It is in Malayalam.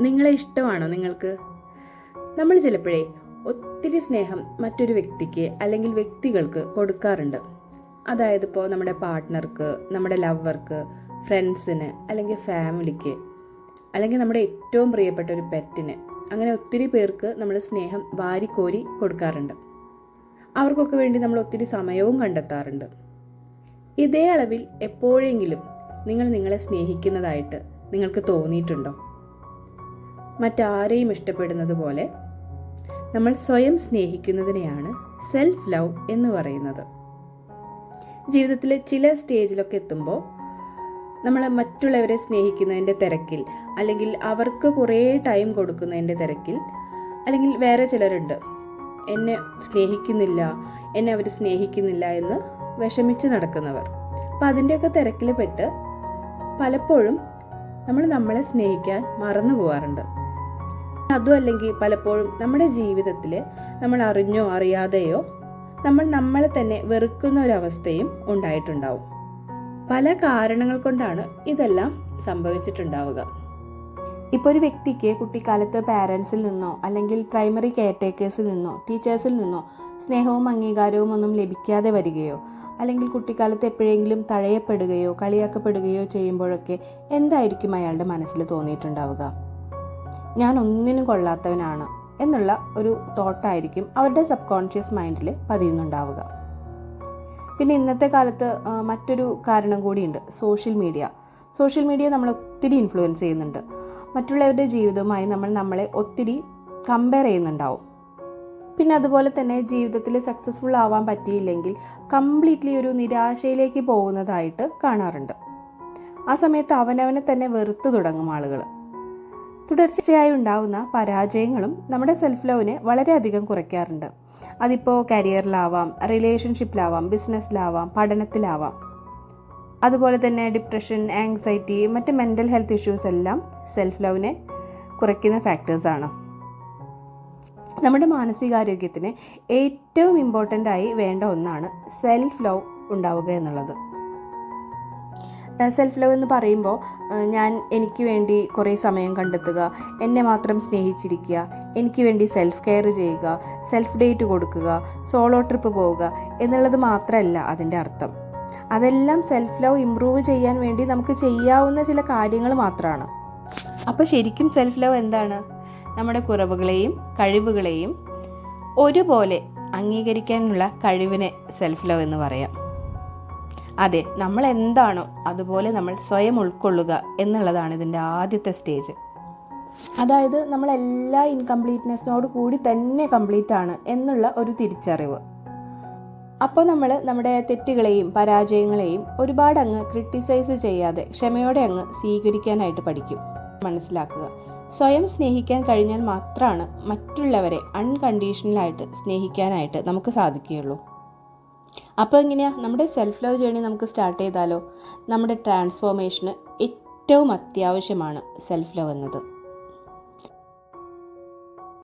നിങ്ങളെ ഇഷ്ടമാണോ നിങ്ങൾക്ക്? നമ്മൾ ചിലപ്പോഴേ ഒത്തിരി സ്നേഹം മറ്റൊരു വ്യക്തിക്ക് അല്ലെങ്കിൽ വ്യക്തികൾക്ക് കൊടുക്കാറുണ്ട്. അതായത് ഇപ്പോൾ നമ്മുടെ പാർട്ട്ണർക്ക്, നമ്മുടെ ലവർക്ക്, ഫ്രണ്ട്സിന്, അല്ലെങ്കിൽ ഫാമിലിക്ക്, അല്ലെങ്കിൽ നമ്മുടെ ഏറ്റവും പ്രിയപ്പെട്ട ഒരു പെറ്റിന്, അങ്ങനെ ഒത്തിരി പേർക്ക് നമ്മൾ സ്നേഹം വാരിക്കോരി കൊടുക്കാറുണ്ട്. അവർക്കൊക്കെ വേണ്ടി നമ്മൾ ഒത്തിരി സമയവും കണ്ടെത്താറുണ്ട്. ഇതേ അളവിൽ എപ്പോഴെങ്കിലും നിങ്ങൾ നിങ്ങളെ സ്നേഹിക്കുന്നതായിട്ട് നിങ്ങൾക്ക് തോന്നിയിട്ടുണ്ടോ? മറ്റാരെയും ഇഷ്ടപ്പെടുന്നത് പോലെ നമ്മൾ സ്വയം സ്നേഹിക്കുന്നതിനെയാണ് സെൽഫ് ലവ് എന്ന് പറയുന്നത്. ജീവിതത്തിലെ ചില സ്റ്റേജിലൊക്കെ എത്തുമ്പോൾ നമ്മൾ മറ്റുള്ളവരെ സ്നേഹിക്കുന്നതിൻ്റെ തിരക്കിൽ, അല്ലെങ്കിൽ അവർക്ക് കുറേ ടൈം കൊടുക്കുന്നതിൻ്റെ തിരക്കിൽ, അല്ലെങ്കിൽ വേറെ ചിലരുണ്ട് എന്നെ സ്നേഹിക്കുന്നില്ല, എന്നെ അവർ സ്നേഹിക്കുന്നില്ല എന്ന് വിഷമിച്ച് നടക്കുന്നവർ. അപ്പം അതിൻ്റെയൊക്കെ തിരക്കിൽ പെട്ട് പലപ്പോഴും നമ്മൾ നമ്മളെ സ്നേഹിക്കാൻ മറന്നു പോകാറുണ്ട്. അതും അല്ലെങ്കിൽ പലപ്പോഴും നമ്മുടെ ജീവിതത്തിൽ നമ്മൾ അറിഞ്ഞോ അറിയാതെയോ നമ്മൾ നമ്മളെ തന്നെ വെറുക്കുന്ന ഒരവസ്ഥയും ഉണ്ടായിട്ടുണ്ടാവും. പല കാരണങ്ങൾ കൊണ്ടാണ് ഇതെല്ലാം സംഭവിച്ചിട്ടുണ്ടാവുക. ഇപ്പോൾ ഒരു വ്യക്തിക്ക് കുട്ടിക്കാലത്ത് പാരൻസിൽ നിന്നോ അല്ലെങ്കിൽ പ്രൈമറി കെയർടേക്കേഴ്സിൽ നിന്നോ ടീച്ചേഴ്സിൽ നിന്നോ സ്നേഹവും അംഗീകാരവും ഒന്നും ലഭിക്കാതെ വരികയോ, അല്ലെങ്കിൽ കുട്ടിക്കാലത്ത് എപ്പോഴെങ്കിലും തഴയപ്പെടുകയോ കളിയാക്കപ്പെടുകയോ ചെയ്യുമ്പോഴൊക്കെ എന്തായിരിക്കും അയാളുടെ മനസ്സിൽ തോന്നിയിട്ടുണ്ടാവുക? ഞാൻ ഒന്നിനും കൊള്ളാത്തവനാണ് എന്നുള്ള ഒരു തോട്ടായിരിക്കും അവരുടെ സബ് കോൺഷ്യസ് മൈൻഡിൽ പതിയുന്നുണ്ടാവുക. പിന്നെ ഇന്നത്തെ കാലത്ത് മറ്റൊരു കാരണം കൂടിയുണ്ട്, സോഷ്യൽ മീഡിയ നമ്മളെ ഒത്തിരി ഇൻഫ്ലുവൻസ് ചെയ്യുന്നുണ്ട്. മറ്റുള്ളവരുടെ ജീവിതവുമായി നമ്മളെ ഒത്തിരി കമ്പയർ ചെയ്യുന്നുണ്ടാവും. പിന്നെ അതുപോലെ തന്നെ ജീവിതത്തിൽ സക്സസ്ഫുൾ ആവാൻ പറ്റിയില്ലെങ്കിൽ കംപ്ലീറ്റ്ലി ഒരു നിരാശയിലേക്ക് പോകുന്നതായിട്ട് കാണാറുണ്ട്. ആ സമയത്ത് അവനവനെ തന്നെ വെറുത്തു തുടങ്ങും ആളുകൾ. തുടർച്ചയായി ഉണ്ടാവുന്ന പരാജയങ്ങളും നമ്മുടെ സെൽഫ് ലവിനെ വളരെയധികം കുറയ്ക്കാറുണ്ട്. അതിപ്പോൾ കരിയറിലാവാം, റിലേഷൻഷിപ്പിലാവാം, ബിസിനസ്സിലാവാം, പഠനത്തിലാവാം. അതുപോലെ തന്നെ ഡിപ്രഷൻ, ആങ്സൈറ്റി, മറ്റ് മെൻ്റൽ ഹെൽത്ത് ഇഷ്യൂസ് എല്ലാം സെൽഫ് ലവിനെ കുറയ്ക്കുന്ന ഫാക്ടേഴ്സാണ്. നമ്മുടെ മാനസികാരോഗ്യത്തിന് ഏറ്റവും ഇമ്പോർട്ടൻ്റ് ആയി വേണ്ട ഒന്നാണ് സെൽഫ് ലവ് ഉണ്ടാവുക എന്നുള്ളത്. സെൽഫ് ലവ് എന്ന് പറയുമ്പോൾ എനിക്ക് വേണ്ടി കുറേ സമയം കണ്ടെത്തുക, എന്നെ മാത്രം സ്നേഹിച്ചിരിക്കുക, എനിക്ക് വേണ്ടി സെൽഫ് കെയർ ചെയ്യുക, സെൽഫ് ഡേറ്റ് കൊടുക്കുക, സോളോ ട്രിപ്പ് പോവുക എന്നുള്ളത് മാത്രമല്ല അതിൻ്റെ അർത്ഥം. അതെല്ലാം സെൽഫ് ലവ് ഇമ്പ്രൂവ് ചെയ്യാൻ വേണ്ടി നമുക്ക് ചെയ്യാവുന്ന ചില കാര്യങ്ങൾ മാത്രമാണ്. അപ്പോൾ ശരിക്കും സെൽഫ് ലവ് എന്താണ്? നമ്മുടെ കുറവുകളെയും കഴിവുകളെയും ഒരുപോലെ അംഗീകരിക്കാനുള്ള കഴിവിനെ സെൽഫ് ലവ് എന്ന് പറയാം. അതെ, നമ്മൾ എന്താണോ അതുപോലെ നമ്മൾ സ്വയം ഉൾക്കൊള്ളുക എന്നുള്ളതാണ് ഇതിൻ്റെ ആദ്യത്തെ സ്റ്റേജ്. അതായത് നമ്മളെല്ലാ ഇൻകംപ്ലീറ്റ്നെസ്സിനോട് കൂടി തന്നെ കംപ്ലീറ്റ് ആണ് എന്നുള്ള ഒരു തിരിച്ചറിവ്. അപ്പോൾ നമ്മൾ നമ്മുടെ തെറ്റുകളെയും പരാജയങ്ങളെയും ഒരുപാട് അങ്ങ് ക്രിട്ടിസൈസ് ചെയ്യാതെ ക്ഷമയോടെ അങ്ങ് സ്വീകരിക്കാനായിട്ട് പഠിക്കും. മനസ്സിലാക്കുക, സ്വയം സ്നേഹിക്കാൻ കഴിഞ്ഞാൽ മാത്രമാണ് മറ്റുള്ളവരെ അൺകണ്ടീഷണലായിട്ട് സ്നേഹിക്കാനായിട്ട് നമുക്ക് സാധിക്കുകയുള്ളൂ. അപ്പോൾ എങ്ങനെയാ നമ്മുടെ സെൽഫ് ലവ് ജേർണി നമുക്ക് സ്റ്റാർട്ട് ചെയ്താലോ? നമ്മുടെ ട്രാൻസ്ഫോർമേഷന് ഏറ്റവും അത്യാവശ്യമാണ് സെൽഫ് ലവ് എന്നത്.